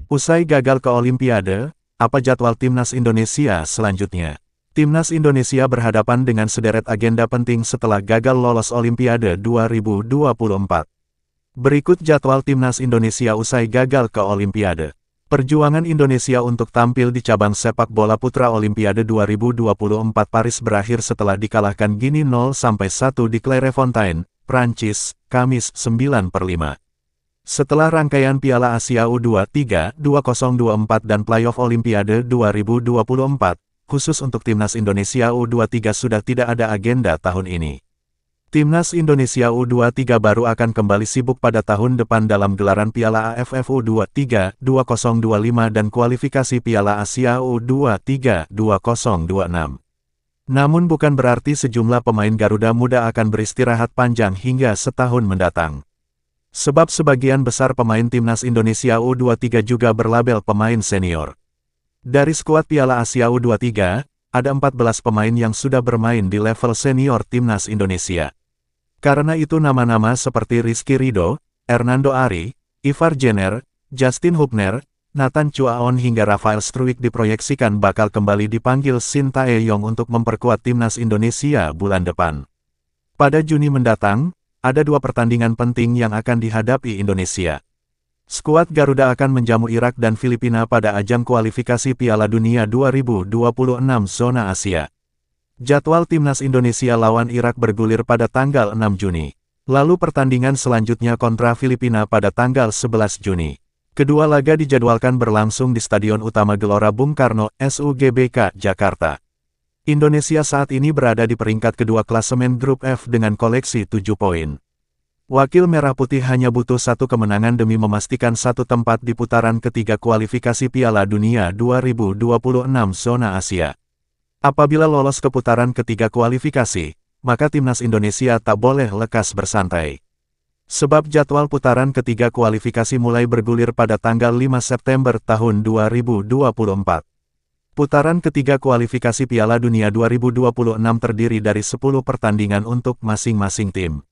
Usai gagal ke Olimpiade, apa jadwal Timnas Indonesia selanjutnya? Timnas Indonesia berhadapan dengan sederet agenda penting setelah gagal lolos Olimpiade 2024. Berikut jadwal Timnas Indonesia usai gagal ke Olimpiade. Perjuangan Indonesia untuk tampil di cabang sepak bola putra Olimpiade 2024 Paris berakhir setelah dikalahkan Gini 0-1 di Clairefontaine, Prancis, Kamis 9/5. Setelah rangkaian Piala Asia U23 2024 dan playoff Olimpiade 2024, khusus untuk Timnas Indonesia U23 sudah tidak ada agenda tahun ini. Timnas Indonesia U23 baru akan kembali sibuk pada tahun depan dalam gelaran Piala AFF U23 2025 dan kualifikasi Piala Asia U23 2026. Namun bukan berarti sejumlah pemain Garuda Muda akan beristirahat panjang hingga setahun mendatang. Sebab sebagian besar pemain Timnas Indonesia U23 juga berlabel pemain senior. Dari skuad Piala Asia U23, ada 14 pemain yang sudah bermain di level senior Timnas Indonesia. Karena itu nama-nama seperti Rizky Ridho, Hernando Ari, Ivar Jenner, Justin Hubner, Nathan Chuaon hingga Rafael Struijk diproyeksikan bakal kembali dipanggil Shin Tae-yong untuk memperkuat Timnas Indonesia bulan depan. Pada Juni mendatang, ada 2 pertandingan penting yang akan dihadapi Indonesia. Skuad Garuda akan menjamu Irak dan Filipina pada ajang kualifikasi Piala Dunia 2026 zona Asia. Jadwal Timnas Indonesia lawan Irak bergulir pada tanggal 6 Juni. Lalu pertandingan selanjutnya kontra Filipina pada tanggal 11 Juni. Kedua laga dijadwalkan berlangsung di Stadion Utama Gelora Bung Karno, SUGBK, Jakarta. Indonesia saat ini berada di peringkat kedua klasemen Grup F dengan koleksi 7 poin. Wakil Merah Putih hanya butuh 1 kemenangan demi memastikan 1 tempat di putaran ketiga kualifikasi Piala Dunia 2026 zona Asia. Apabila lolos ke putaran ketiga kualifikasi, maka Timnas Indonesia tak boleh lekas bersantai. Sebab jadwal putaran ketiga kualifikasi mulai bergulir pada tanggal 5 September tahun 2024. Putaran ketiga kualifikasi Piala Dunia 2026 terdiri dari 10 pertandingan untuk masing-masing tim.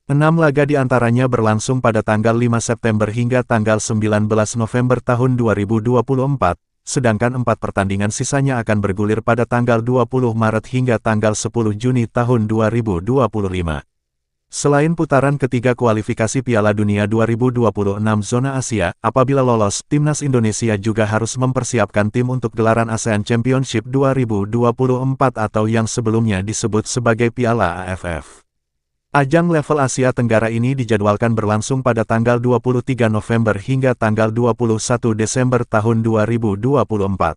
6 laga diantaranya berlangsung pada tanggal 5 September hingga tanggal 19 November tahun 2024, sedangkan 4 pertandingan sisanya akan bergulir pada tanggal 20 Maret hingga tanggal 10 Juni tahun 2025. Selain putaran ketiga kualifikasi Piala Dunia 2026 zona Asia, apabila lolos, Timnas Indonesia juga harus mempersiapkan tim untuk gelaran ASEAN Championship 2024 atau yang sebelumnya disebut sebagai Piala AFF. Ajang level Asia Tenggara ini dijadwalkan berlangsung pada tanggal 23 November hingga tanggal 21 Desember tahun 2024.